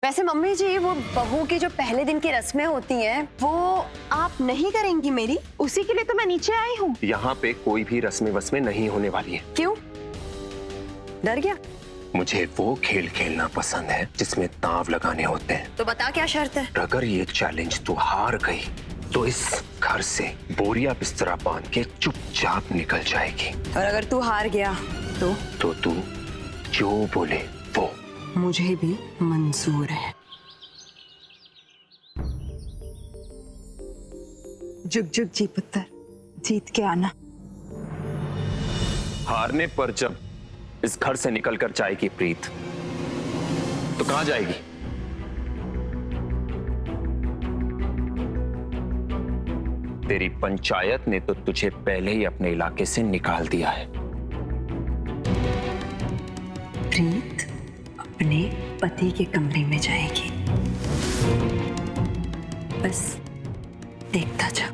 वैसे मम्मी जी, वो बहू की जो पहले दिन की रस्में होती हैं वो आप नहीं करेंगी मेरी? उसी के लिए तो मैं नीचे आई हूँ। यहाँ पे कोई भी रस्में वस्में नहीं होने वाली है। क्यों? डर गया? मुझे वो खेल खेलना पसंद है जिसमें दांव लगाने होते हैं। तो बता क्या शर्त है? अगर ये चैलेंज तू हार गई तो इस घर से बोरिया बिस्तरा बांध के चुपचाप निकल जाएगी। और अगर तू हार गया तो तू जो बोले वो मुझे भी मंजूर है। जुग जुग जी पुत्र, जीत के आना। हारने पर जब इस घर से निकल कर जाएगी प्रीत, तो कहां जाएगी? तेरी पंचायत ने तो तुझे पहले ही अपने इलाके से निकाल दिया है। प्रीत अपने पति के कमरे में जाएगी, बस देखता जा।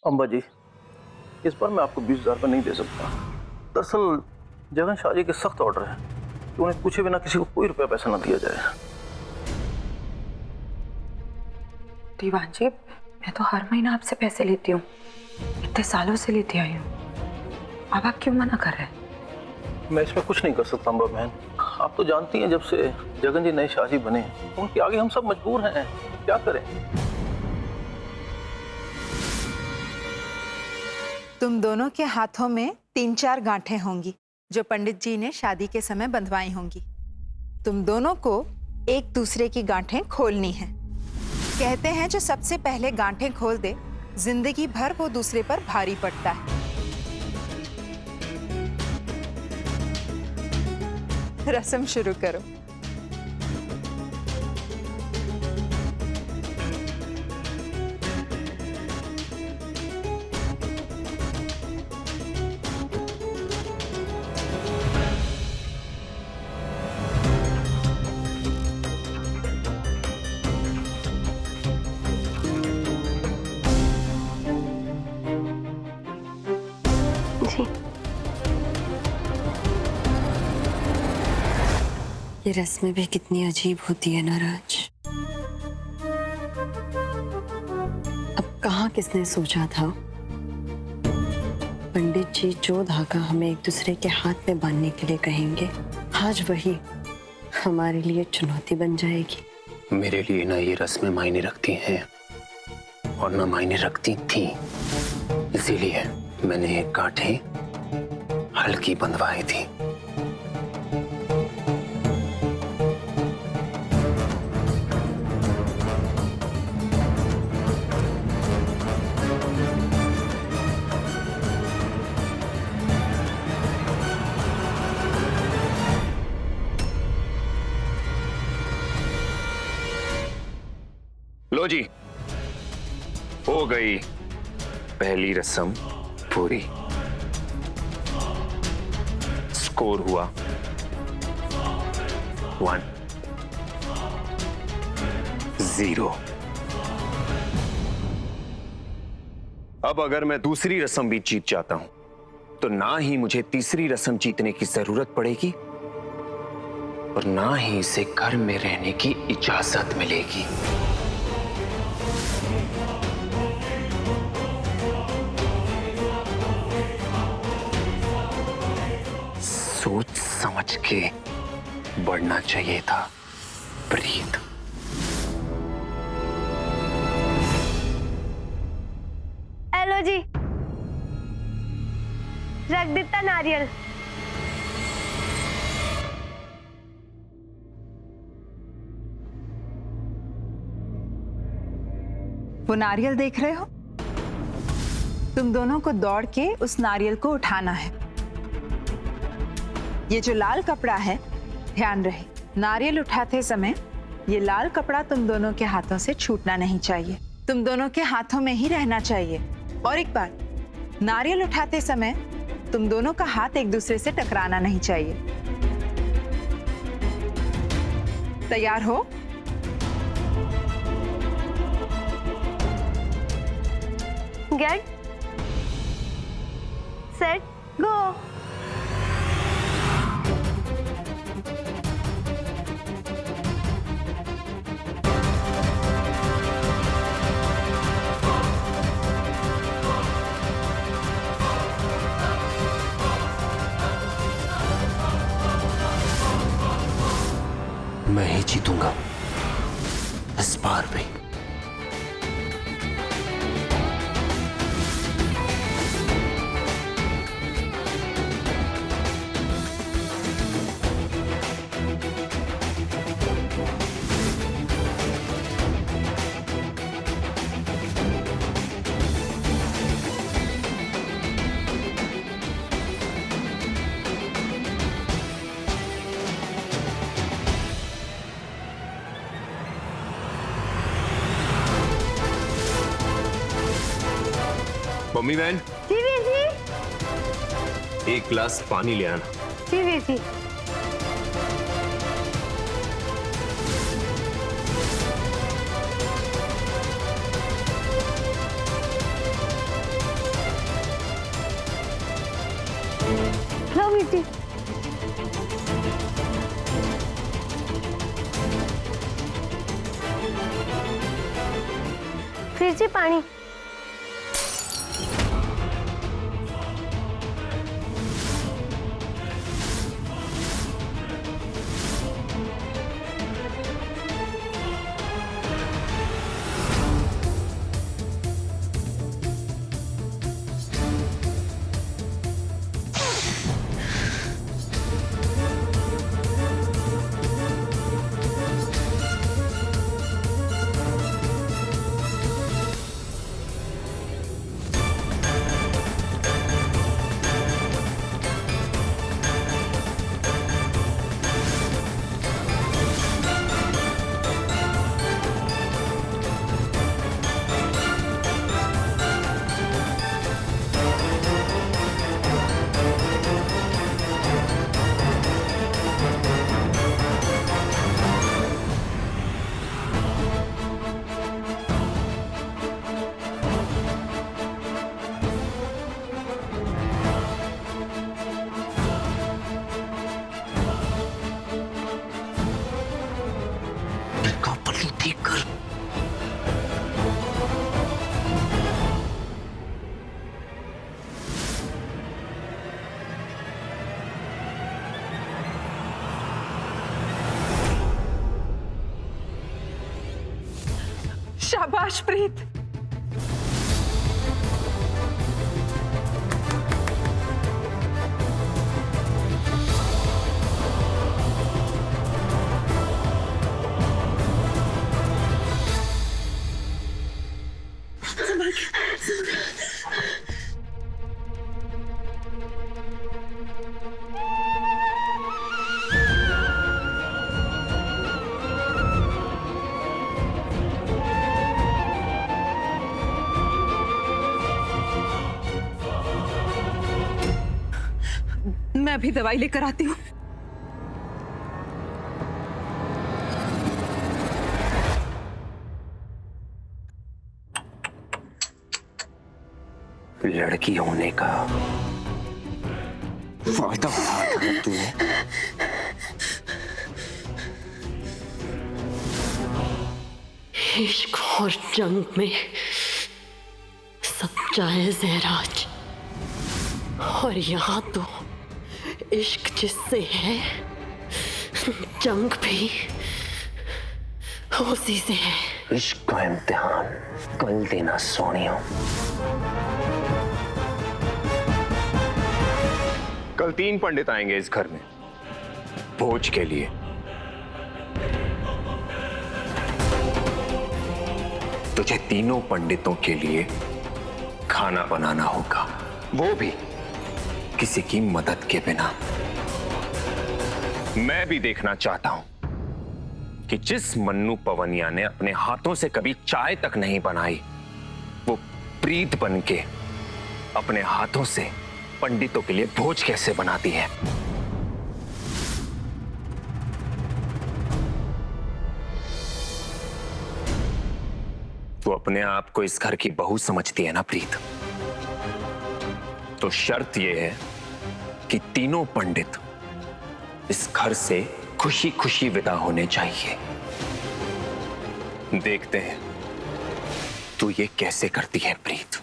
अम्बा जी, इस बार मैं आपको 20,000 रुपये नहीं दे सकता। दरअसल जगन शाह जी के सख्त ऑर्डर है कि उन्हें पूछे बिना किसी को कोई रुपया पैसा ना दिया जाए। दीवान जी, मैं तो हर महीना आपसे पैसे लेती हूँ, इतने सालों से लेती आई हूँ। अब आप क्यों मना कर रहे हैं? मैं इसमें कुछ नहीं कर सकता अम्बा बहन। आप तो जानती हैं, जब से जगन जी नए शाह जी बने उनके आगे हम सब मजबूर हैं। क्या करें? तुम दोनों के हाथों में 3-4 गांठें होंगी जो पंडित जी ने शादी के समय बंधवाई होंगी। तुम दोनों को एक दूसरे की गांठें खोलनी है। कहते हैं जो सबसे पहले गांठें खोल दे, जिंदगी भर वो दूसरे पर भारी पड़ता है। रस्म शुरू करो। ये रस्में भी कितनी अजीब होती है ना राज। अब कहाँ किसने सोचा था पंडित जी जो धागा हमें एक दूसरे के हाथ में बांधने के लिए कहेंगे, आज वही हमारे लिए चुनौती बन जाएगी। मेरे लिए ना ये रस्में मायने रखती हैं और ना मायने रखती थी, इसीलिए मैंने ये गांठें हल्की बंधवाई थी। लो जी, हो गई पहली रस्म पूरी। स्कोर हुआ 1-0। अब अगर मैं दूसरी रस्म भी जीत जाता हूं तो ना ही मुझे तीसरी रस्म जीतने की जरूरत पड़ेगी और ना ही इसे घर में रहने की इजाजत मिलेगी। सोच समझ के बढ़ना चाहिए था प्रीत। हेलो जी, रख दिता नारियल। वो नारियल देख रहे हो? तुम दोनों को दौड़ के उस नारियल को उठाना है। ये जो लाल कपड़ा है, ध्यान रहे, नारियल उठाते समय ये लाल कपड़ा तुम दोनों के हाथों से छूटना नहीं चाहिए, तुम दोनों के हाथों में ही रहना चाहिए। और एक बात, नारियल उठाते समय तुम दोनों का हाथ एक दूसरे से टकराना नहीं चाहिए। तैयार हो? Get set go. मैं ही जीतूंगा इस बार भी। मम्मी बहन, जी वीर जी। एक गिलास पानी ले आना। जी वीर जी। लो वीर जी। वीर जी पानी। ठीक कर। शाबाश प्रीत। मैं अभी दवाई लेकर आती हूँ। लड़की होने का फायदा उठाया तूने। इश्क और जंग में सब जायज है राज, और यहाँ तो इश्क जिससे है, जंग भी उसी से है। इश्क का इम्तिहान कल देना सोनिया। कल 3 पंडित आएंगे इस घर में भोज के लिए। तुझे तीनों पंडितों के लिए खाना बनाना होगा, वो भी किसी की मदद के बिना। मैं भी देखना चाहता हूं कि जिस मन्नू पवनिया ने अपने हाथों से कभी चाय तक नहीं बनाई, वो प्रीत बन के अपने हाथों से पंडितों के लिए भोज कैसे बनाती है। तू अपने आप को इस घर की बहू समझती है ना प्रीत? तो शर्त यह है कि तीनों पंडित इस घर से खुशी खुशी विदा होने चाहिए। देखते हैं तू ये कैसे करती है प्रीत।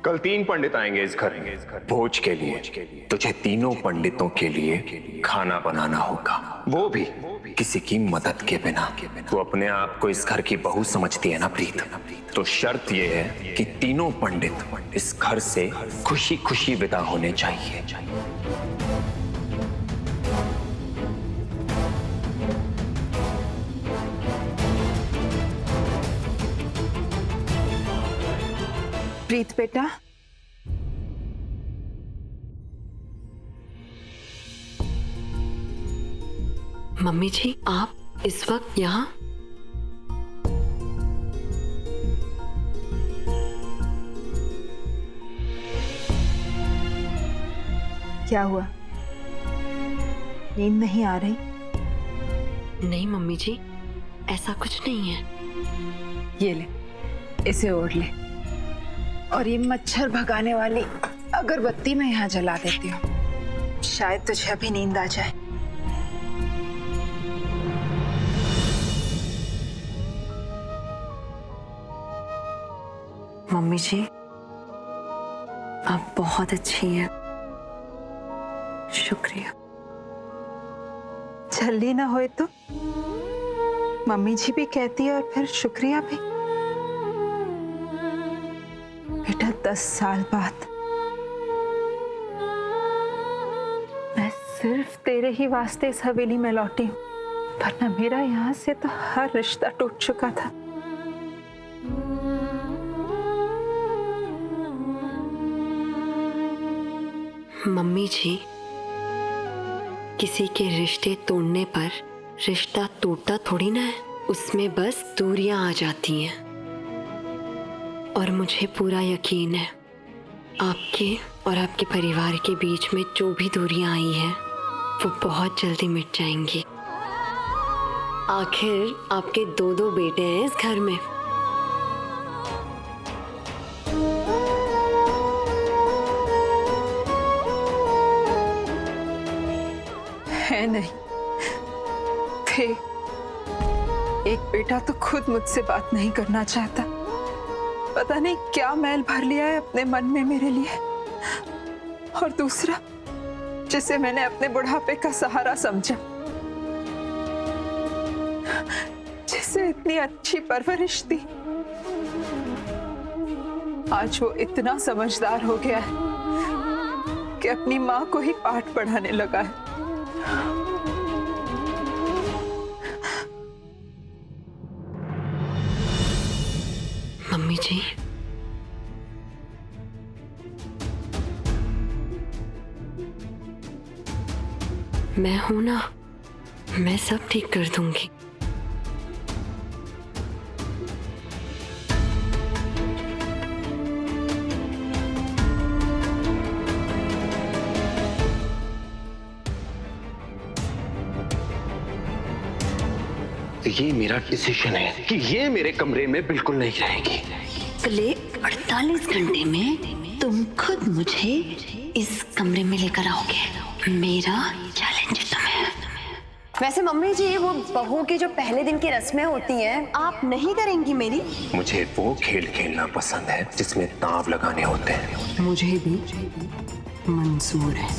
कल 3 पंडित आएंगे इस घर में भोज के लिए। तुझे तीनों पंडितों के लिए खाना बनाना होगा, वो भी किसी की मदद के बिना। तू अपने आप को इस घर की बहू समझती है ना प्रीत? तो शर्त यह है कि तीनों पंडित इस घर से खुशी खुशी विदा होने चाहिए। प्रीत बेटा, मम्मी जी आप इस वक्त यहाँ? क्या हुआ? नींद नहीं आ रही? नहीं मम्मी जी, ऐसा कुछ नहीं है। ये ले, इसे ओढ़ ले और ये मच्छर भगाने वाली अगरबत्ती मैं यहाँ जला देती हूँ, शायद तुझे अभी नींद आ जाए। मम्मी जी आप बहुत अच्छी हैं, शुक्रिया। जल्दी ना होए तो मम्मी जी भी कहती है और फिर शुक्रिया भी। बेटा 10 साल बाद मैं सिर्फ तेरे ही वास्ते इस हवेली में लौटी हूँ, वरना मेरा यहाँ से तो हर रिश्ता टूट चुका था। मम्मी जी किसी के रिश्ते तोड़ने पर रिश्ता टूटता थोड़ी ना है, उसमें बस दूरियां आ जाती हैं। और मुझे पूरा यकीन है आपके और आपके परिवार के बीच में जो भी दूरियां आई हैं वो बहुत जल्दी मिट जाएंगी। आखिर आपके 2 बेटे हैं इस घर में। है नहीं थे, एक बेटा तो खुद मुझसे बात नहीं करना चाहता। पता नहीं क्या मैल भर लिया है अपने मन में मेरे लिए। और दूसरा जिसे मैंने अपने बुढ़ापे का सहारा समझा, जिसे इतनी अच्छी परवरिश दी, आज वो इतना समझदार हो गया है कि अपनी माँ को ही पाठ पढ़ाने लगा है। मम्मी जी मैं हूं ना, मैं सब ठीक कर दूंगी। ये मेरा डिसीजन है कि ये मेरे कमरे में बिल्कुल नहीं रहेगी। अगले 48 घंटे में तुम खुद मुझे इस कमरे में लेकर आओगे। मेरा चैलेंज तुम्हें। वैसे मम्मी जी, वो बहू की जो पहले दिन की रस्में होती हैं, आप नहीं करेंगी मेरी? मुझे वो खेल खेलना पसंद है जिसमें दांव लगाने होते हैं। मुझे भी मंजूर है।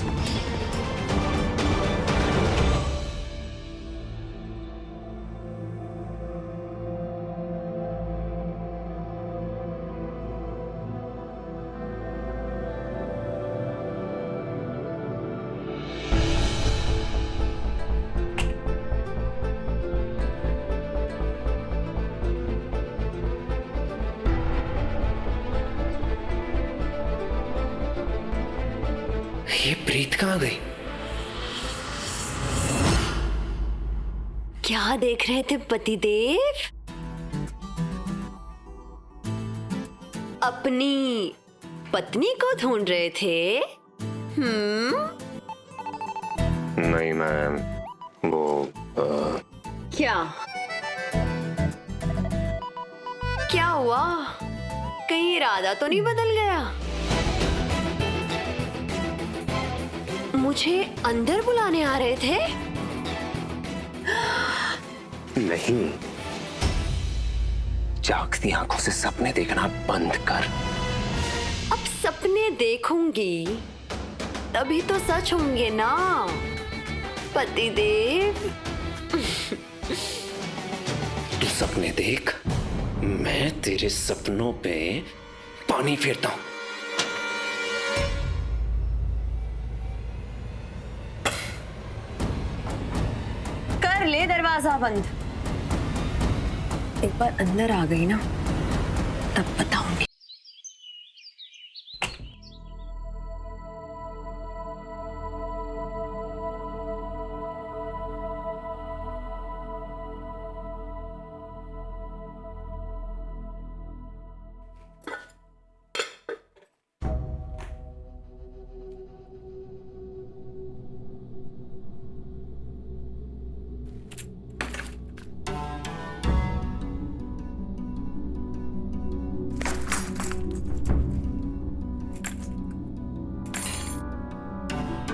ये प्रीत कहाँ गई? क्या देख रहे थे पतिदेव? अपनी पत्नी को ढूंढ रहे थे? नहीं मैम, वो क्या क्या हुआ? कहीं इरादा तो नहीं बदल गया? मुझे अंदर बुलाने आ रहे थे? नहीं, जागती आंखों से सपने देखना बंद कर। अब सपने देखूंगी तभी तो सच होंगे ना पतिदेव। तू सपने देख, मैं तेरे सपनों पे पानी फेरता हूं। कर ले दरवाजा बंद। एक बार अंदर आ गई ना, तब बताऊंगी।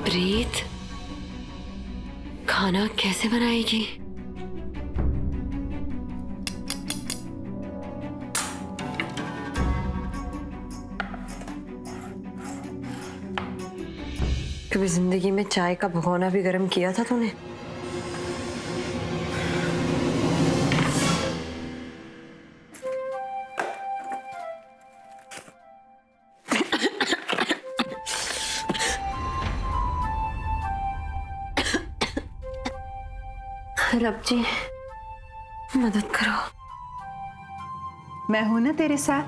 प्रीत खाना कैसे बनाएगी? कभी जिंदगी में चाय का भगोना भी गर्म किया था तूने? रब जी, मदद करो। मैं हूं ना तेरे साथ।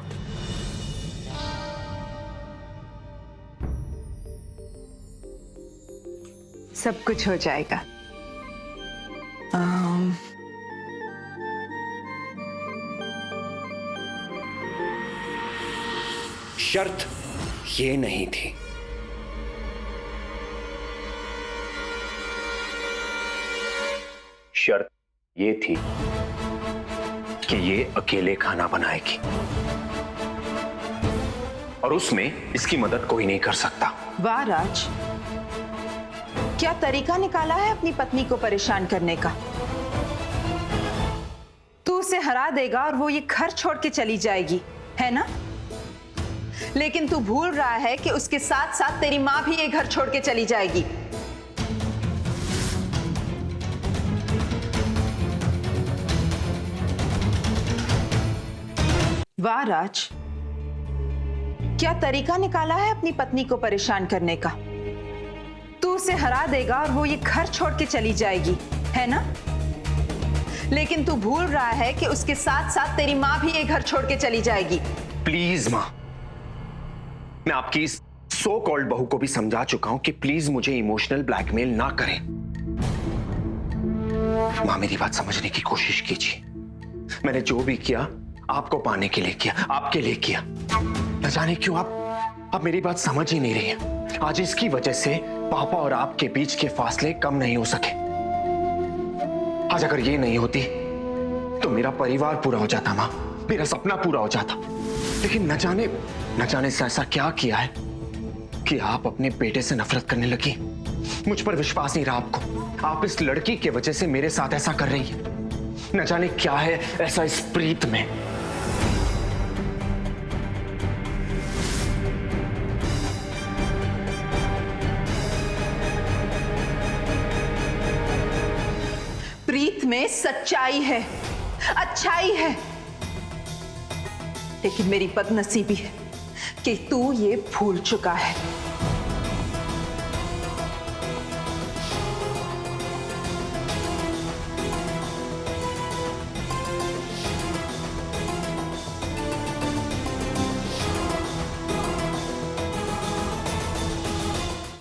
सब कुछ हो जाएगा। शर्त ये नहीं थी। शर्त ये थी कि ये अकेले खाना बनाएगी और उसमें इसकी मदद कोई नहीं कर सकता। वाह राज, क्या तरीका निकाला है अपनी पत्नी को परेशान करने का। तू उसे हरा देगा और वो ये घर छोड़ के चली जाएगी, है ना? लेकिन तू भूल रहा है कि उसके साथ साथ तेरी मां भी ये घर छोड़ के चली जाएगी। वाह राज, क्या तरीका निकाला है अपनी पत्नी को परेशान करने का। तू उसे हरा देगा और वो ये घर छोड़ के चली जाएगी, है ना? लेकिन तू भूल रहा है कि उसके साथ साथ तेरी मां भी ये घर छोड़ के चली जाएगी। प्लीज मां, मैं आपकी इस सो कॉल्ड बहू को भी समझा चुका हूं कि प्लीज मुझे इमोशनल ब्लैकमेल ना करें। मां, मेरी बात समझने की कोशिश कीजिए। मैंने जो भी किया आपको पाने के लिए किया, आपके लिए किया। न जाने क्यों आप मेरी बात समझ ही नहीं रही हैं। आज इसकी वजह से पापा और आपके बीच के फासले कम नहीं हो सके। आज अगर ये नहीं होती मेरा परिवार पूरा हो जाता माँ, मेरा सपना पूरा हो जाता। लेकिन न जाने से ऐसा क्या किया है कि आप अपने बेटे से नफरत करने लगी। मुझ पर विश्वास नहीं रहा आपको। आप इस लड़की की वजह से मेरे साथ ऐसा कर रही है। न जाने क्या है ऐसा इस प्रीत में। प्रीत में सच्चाई है, अच्छाई है, लेकिन मेरी बदनसीबी है कि तू ये भूल चुका है।